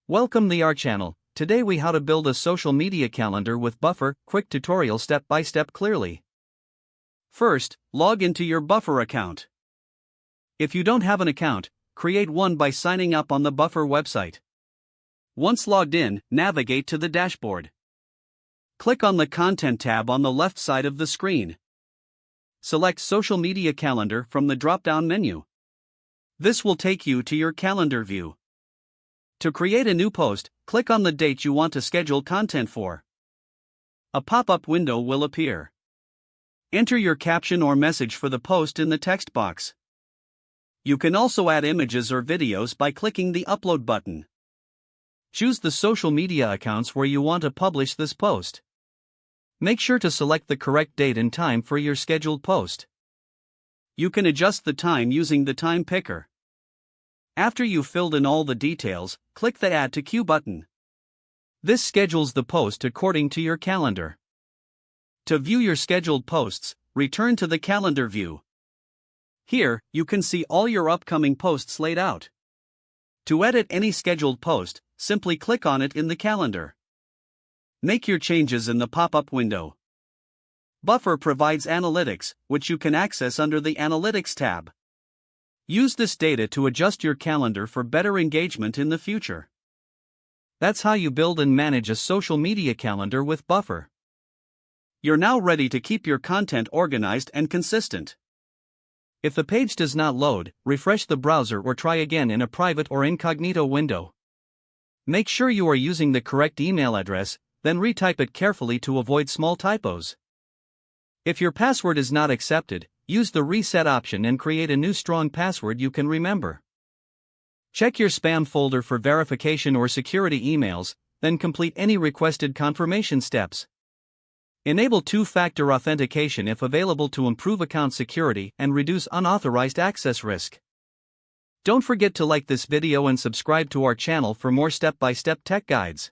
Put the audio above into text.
Welcome to our channel. Today we how to build a social media calendar with Buffer, quick tutorial step by step clearly. First, log into your Buffer account. If you don't have an account, create one by signing up on the Buffer website. Once logged in, navigate to the dashboard. Click on the Content tab on the left side of the screen. Select Social Media Calendar from the drop-down menu. This will take you to your calendar view. To create a new post, click on the date you want to schedule content for. A pop-up window will appear. Enter your caption or message for the post in the text box. You can also add images or videos by clicking the Upload button. Choose the social media accounts where you want to publish this post. Make sure to select the correct date and time for your scheduled post. You can adjust the time using the time picker. After you've filled in all the details, click the Add to Queue button. This schedules the post according to your calendar. To view your scheduled posts, return to the calendar view. Here, you can see all your upcoming posts laid out. To edit any scheduled post, simply click on it in the calendar. Make your changes in the pop-up window. Buffer provides analytics, which you can access under the Analytics tab. Use this data to adjust your calendar for better engagement in the future. That's how you build and manage a social media calendar with Buffer. You're now ready to keep your content organized and consistent. If the page does not load, refresh the browser or try again in a private or incognito window. Make sure you are using the correct email address, then retype it carefully to avoid small typos. If your password is not accepted, use the reset option and create a new strong password you can remember. Check your spam folder for verification or security emails, then complete any requested confirmation steps. Enable two-factor authentication if available to improve account security and reduce unauthorized access risk. Don't forget to like this video and subscribe to our channel for more step-by-step tech guides.